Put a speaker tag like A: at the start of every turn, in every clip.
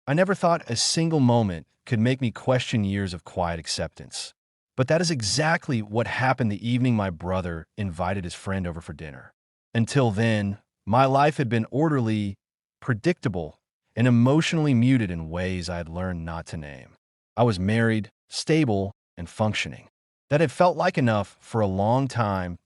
A: I never thought a single moment could make me question years of quiet acceptance. But that is exactly what happened the evening my brother invited his friend over for dinner. Until then, my life had been orderly, predictable, and emotionally muted in ways I had learned not to name. I was married, stable, and functioning. That had felt like enough for a long time.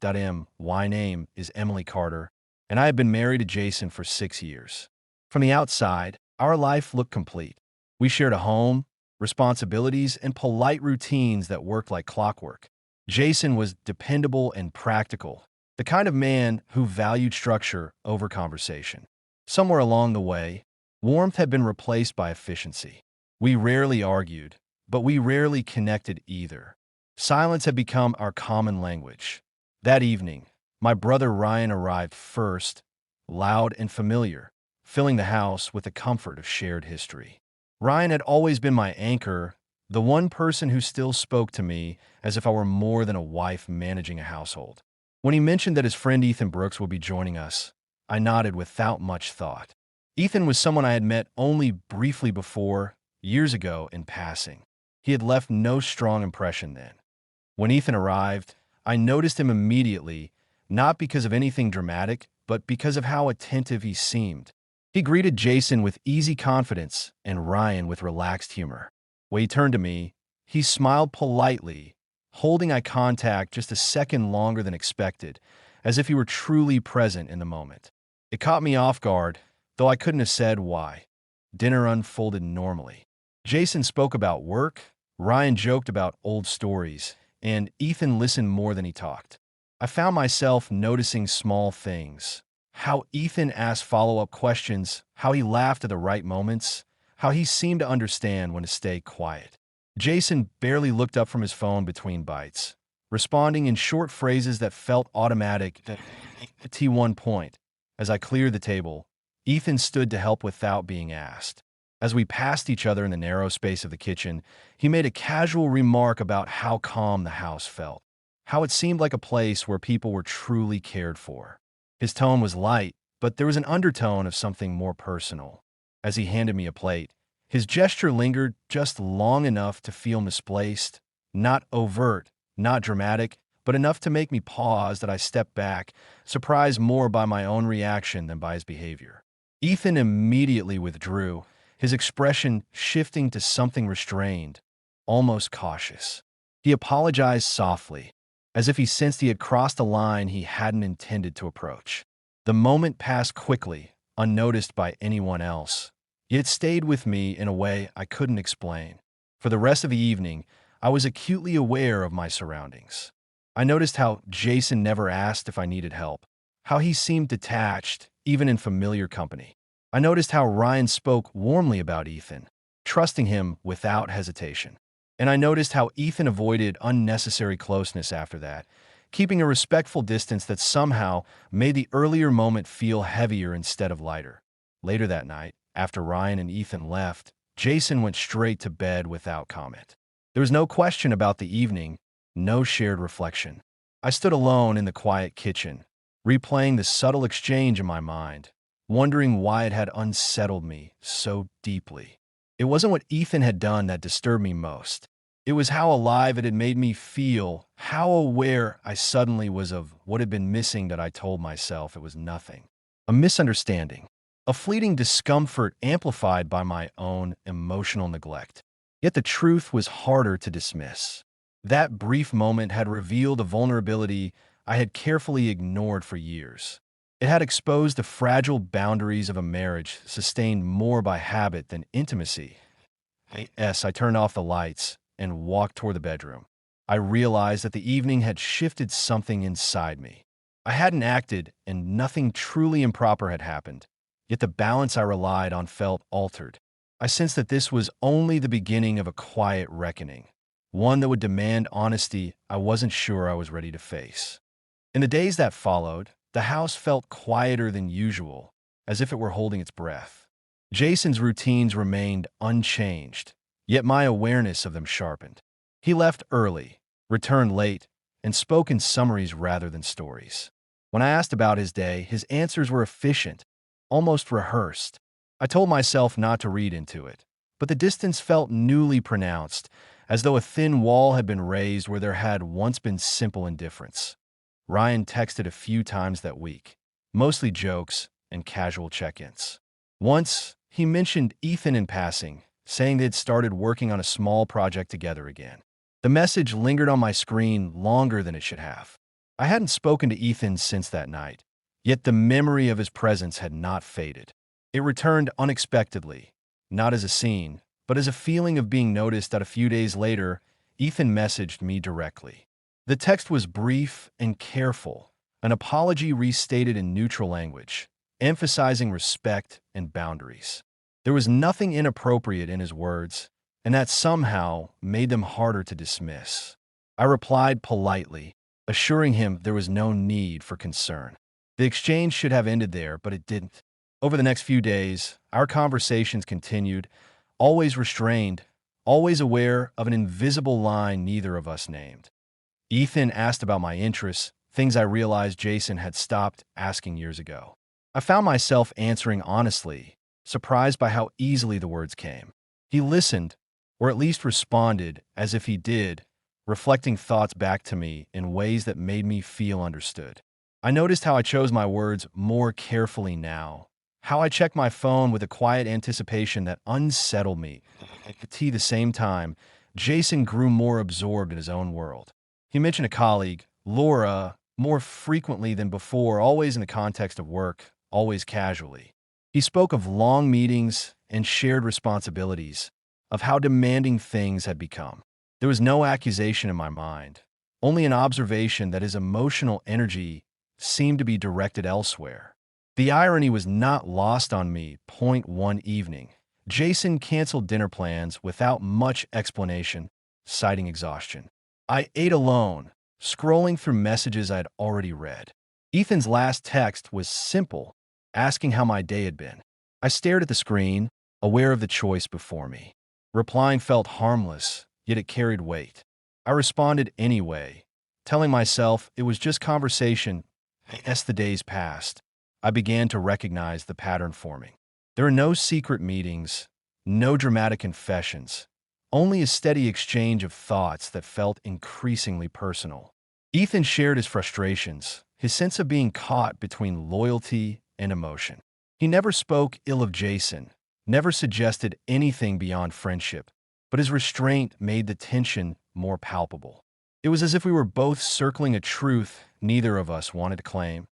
A: My name is Emily Carter, and I had been married to Jason for 6 years. From the outside, our life looked complete. We shared a home, responsibilities, and polite routines that worked like clockwork. Jason was dependable and practical, the kind of man who valued structure over conversation. Somewhere along the way, warmth had been replaced by efficiency. We rarely argued, but we rarely connected either. Silence had become our common language. That evening, my brother Ryan arrived first, loud and familiar, filling the house with the comfort of shared history. Ryan had always been my anchor, the one person who still spoke to me as if I were more than a wife managing a household. When he mentioned that his friend Ethan Brooks would be joining us, I nodded without much thought. Ethan was someone I had met only briefly before, years ago in passing. He had left no strong impression then. When Ethan arrived, I noticed him immediately, not because of anything dramatic, but because of how attentive he seemed. He greeted Jason with easy confidence and Ryan with relaxed humor. When he turned to me, he smiled politely, holding eye contact just a second longer than expected, as if he were truly present in the moment. It caught me off guard, though I couldn't have said why. Dinner unfolded normally. Jason spoke about work, Ryan joked about old stories, and Ethan listened more than he talked. I found myself noticing small things. How Ethan asked follow-up questions, how he laughed at the right moments, how he seemed to understand when to stay quiet. Jason barely looked up from his phone between bites, responding in short phrases that felt automatic. At one point, as I cleared the table, Ethan stood to help without being asked. As we passed each other in the narrow space of the kitchen, he made a casual remark about how calm the house felt, how it seemed like a place where people were truly cared for. His tone was light, but there was an undertone of something more personal. As he handed me a plate, his gesture lingered just long enough to feel misplaced, not overt, not dramatic, but enough to make me pause. That I stepped back, surprised more by my own reaction than by his behavior. Ethan immediately withdrew, his expression shifting to something restrained, almost cautious. He apologized softly, as if he sensed he had crossed a line he hadn't intended to approach. The moment passed quickly, unnoticed by anyone else, yet it stayed with me in a way I couldn't explain. For the rest of the evening, I was acutely aware of my surroundings. I noticed how Jason never asked if I needed help, how he seemed detached, even in familiar company. I noticed how Ryan spoke warmly about Ethan, trusting him without hesitation. And I noticed how Ethan avoided unnecessary closeness after that, keeping a respectful distance that somehow made the earlier moment feel heavier instead of lighter. Later that night, after Ryan and Ethan left, Jason went straight to bed without comment. There was no question about the evening, no shared reflection. I stood alone in the quiet kitchen, replaying the subtle exchange in my mind, wondering why it had unsettled me so deeply. It wasn't what Ethan had done that disturbed me most. It was how alive it had made me feel, how aware I suddenly was of what had been missing. That I told myself it was nothing. A misunderstanding, a fleeting discomfort amplified by my own emotional neglect. Yet the truth was harder to dismiss. That brief moment had revealed a vulnerability I had carefully ignored for years. It had exposed the fragile boundaries of a marriage sustained more by habit than intimacy. I turned off the lights and walked toward the bedroom. I realized that the evening had shifted something inside me. I hadn't acted, and nothing truly improper had happened. Yet the balance I relied on felt altered. I sensed that this was only the beginning of a quiet reckoning, one that would demand honesty I wasn't sure I was ready to face. In the days that followed, the house felt quieter than usual, as if it were holding its breath. Jason's routines remained unchanged, yet my awareness of them sharpened. He left early, returned late, and spoke in summaries rather than stories. When I asked about his day, his answers were efficient, almost rehearsed. I told myself not to read into it, but the distance felt newly pronounced, as though a thin wall had been raised where there had once been simple indifference. Ryan texted a few times that week, mostly jokes and casual check-ins. Once, he mentioned Ethan in passing, saying they'd started working on a small project together again. The message lingered on my screen longer than it should have. I hadn't spoken to Ethan since that night, yet the memory of his presence had not faded. It returned unexpectedly, not as a scene, but as a feeling of being noticed that a few days later, Ethan messaged me directly. The text was brief and careful, an apology restated in neutral language, emphasizing respect and boundaries. There was nothing inappropriate in his words, and that somehow made them harder to dismiss. I replied politely, assuring him there was no need for concern. The exchange should have ended there, but it didn't. Over the next few days, our conversations continued, always restrained, always aware of an invisible line neither of us named. Ethan asked about my interests, things I realized Jason had stopped asking years ago. I found myself answering honestly, surprised by how easily the words came. He listened, or at least responded as if he did, reflecting thoughts back to me in ways that made me feel understood. I noticed how I chose my words more carefully now, how I checked my phone with a quiet anticipation that unsettled me. At the same time, Jason grew more absorbed in his own world. He mentioned a colleague, Laura, more frequently than before, always in the context of work, always casually. He spoke of long meetings and shared responsibilities, of how demanding things had become. There was no accusation in my mind, only an observation that his emotional energy seemed to be directed elsewhere. The irony was not lost on me. One evening, Jason canceled dinner plans without much explanation, citing exhaustion. I ate alone, scrolling through messages I had already read. Ethan's last text was simple, asking how my day had been. I stared at the screen, aware of the choice before me. Replying felt harmless, yet it carried weight. I responded anyway, telling myself it was just conversation. As the days passed, I began to recognize the pattern forming. There were no secret meetings, no dramatic confessions, only a steady exchange of thoughts that felt increasingly personal. Ethan shared his frustrations, his sense of being caught between loyalty and emotion. He never spoke ill of Jason, never suggested anything beyond friendship, but his restraint made the tension more palpable. It was as if we were both circling a truth neither of us wanted to claim.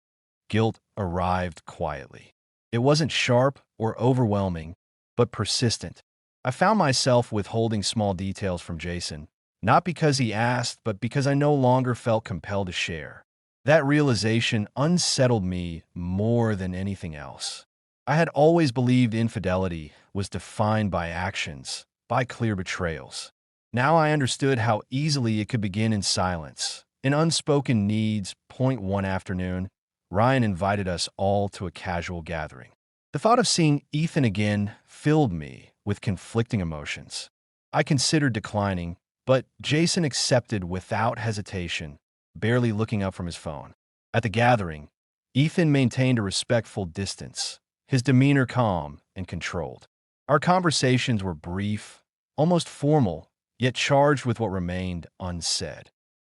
A: Guilt arrived quietly. It wasn't sharp or overwhelming, but persistent. I found myself withholding small details from Jason, not because he asked, but because I no longer felt compelled to share. That realization unsettled me more than anything else. I had always believed infidelity was defined by actions, by clear betrayals. Now I understood how easily it could begin in silence, in unspoken needs. One afternoon, Ryan invited us all to a casual gathering. The thought of seeing Ethan again filled me with conflicting emotions. I considered declining, but Jason accepted without hesitation, barely looking up from his phone. At the gathering, Ethan maintained a respectful distance, his demeanor calm and controlled. Our conversations were brief, almost formal, yet charged with what remained unsaid.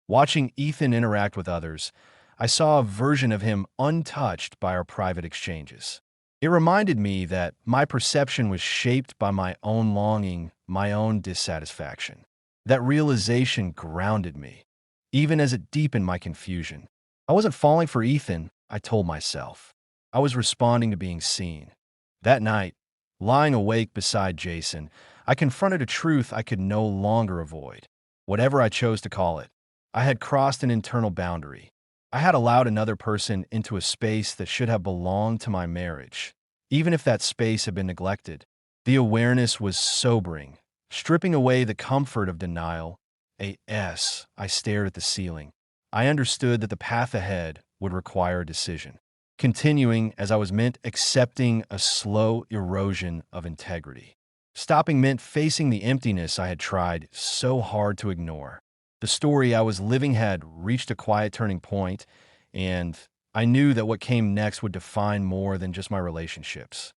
A: Watching Ethan interact with others, I saw a version of him untouched by our private exchanges. It reminded me that my perception was shaped by my own longing, my own dissatisfaction. That realization grounded me, even as it deepened my confusion. I wasn't falling for Ethan, I told myself. I was responding to being seen. That night, lying awake beside Jason, I confronted a truth I could no longer avoid. Whatever I chose to call it, I had crossed an internal boundary. I had allowed another person into a space that should have belonged to my marriage, even if that space had been neglected. The awareness was sobering, stripping away the comfort of denial. I stared at the ceiling. I understood that the path ahead would require a decision. Continuing as I was meant accepting a slow erosion of integrity. Stopping meant facing the emptiness I had tried so hard to ignore. The story I was living had reached a quiet turning point, and I knew that what came next would define more than just my relationships.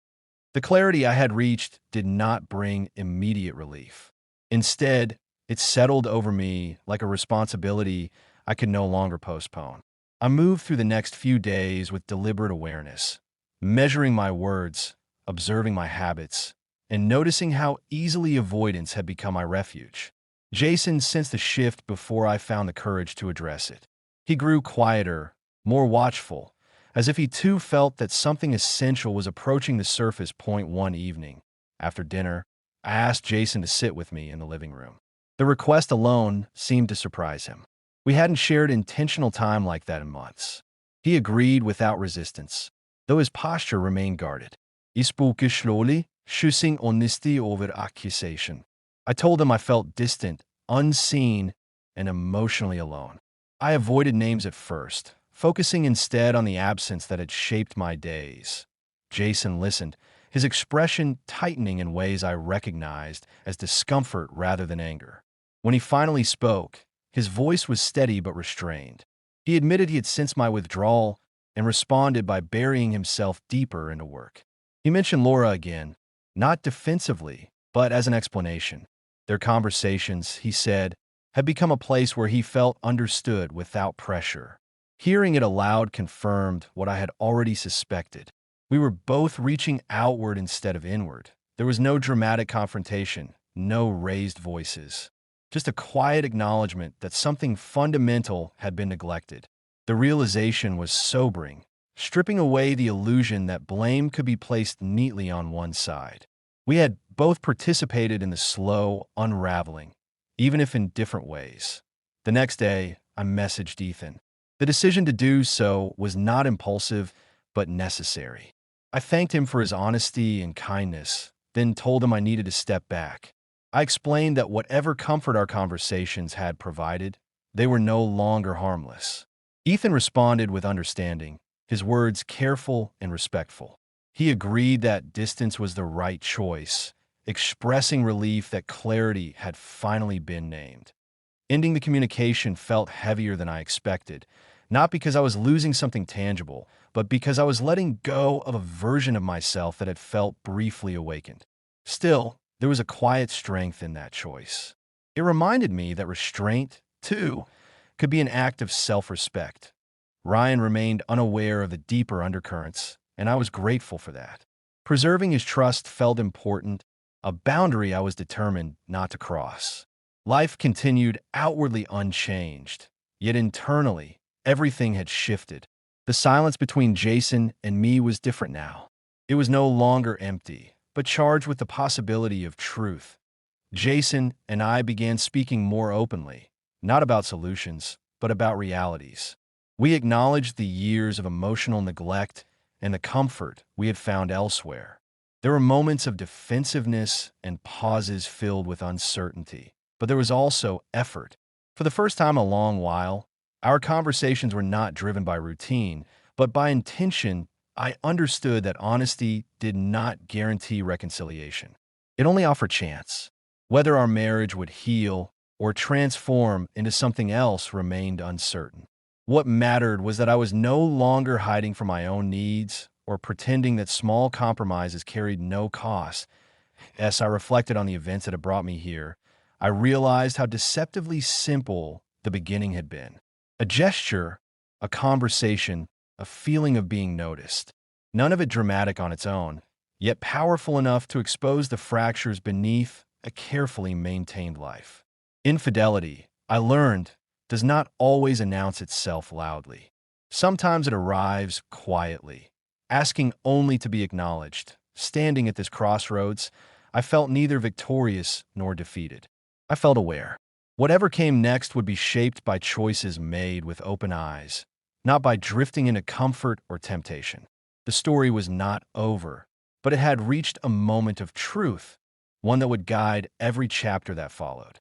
A: The clarity I had reached did not bring immediate relief. Instead, it settled over me like a responsibility I could no longer postpone. I moved through the next few days with deliberate awareness, measuring my words, observing my habits, and noticing how easily avoidance had become my refuge. Jason sensed the shift before I found the courage to address it. He grew quieter, more watchful, as if he too felt that something essential was approaching the surface point one evening. After dinner, I asked Jason to sit with me in the living room. The request alone seemed to surprise him. We hadn't shared intentional time like that in months. He agreed without resistance, though his posture remained guarded. He spoke slowly, choosing honesty over accusation. I told him I felt distant, unseen, and emotionally alone. I avoided names at first, focusing instead on the absence that had shaped my days. Jason listened, his expression tightening in ways I recognized as discomfort rather than anger. When he finally spoke, his voice was steady but restrained. He admitted he had sensed my withdrawal and responded by burying himself deeper into work. He mentioned Laura again, not defensively, but as an explanation. Their conversations, he said, had become a place where he felt understood without pressure. Hearing it aloud confirmed what I had already suspected. We were both reaching outward instead of inward. There was no dramatic confrontation, no raised voices. Just a quiet acknowledgement that something fundamental had been neglected. The realization was sobering, stripping away the illusion that blame could be placed neatly on one side. We had both participated in the slow unraveling, even if in different ways. The next day, I messaged Ethan. The decision to do so was not impulsive, but necessary. I thanked him for his honesty and kindness, then told him I needed to step back. I explained that whatever comfort our conversations had provided, they were no longer harmless. Ethan responded with understanding, his words careful and respectful. He agreed that distance was the right choice, expressing relief that clarity had finally been named. Ending the communication felt heavier than I expected, not because I was losing something tangible, but because I was letting go of a version of myself that had felt briefly awakened. Still, there was a quiet strength in that choice. It reminded me that restraint, too, could be an act of self-respect. Ryan remained unaware of the deeper undercurrents, and I was grateful for that. Preserving his trust felt important, a boundary I was determined not to cross. Life continued outwardly unchanged, yet internally, everything had shifted. The silence between Jason and me was different now. It was no longer empty, but charged with the possibility of truth. Jason and I began speaking more openly, not about solutions, but about realities. We acknowledged the years of emotional neglect and the comfort we had found elsewhere. There were moments of defensiveness and pauses filled with uncertainty, but there was also effort. For the first time in a long while, our conversations were not driven by routine, but by intention. I understood that honesty did not guarantee reconciliation. It only offered chance. Whether our marriage would heal or transform into something else remained uncertain. What mattered was that I was no longer hiding from my own needs or pretending that small compromises carried no cost. As I reflected on the events that had brought me here, I realized how deceptively simple the beginning had been. A gesture, a conversation, a feeling of being noticed. None of it dramatic on its own, yet powerful enough to expose the fractures beneath a carefully maintained life. Infidelity, I learned, does not always announce itself loudly. Sometimes it arrives quietly, asking only to be acknowledged. Standing at this crossroads, I felt neither victorious nor defeated. I felt aware. Whatever came next would be shaped by choices made with open eyes, not by drifting into comfort or temptation. The story was not over, but it had reached a moment of truth, one that would guide every chapter that followed.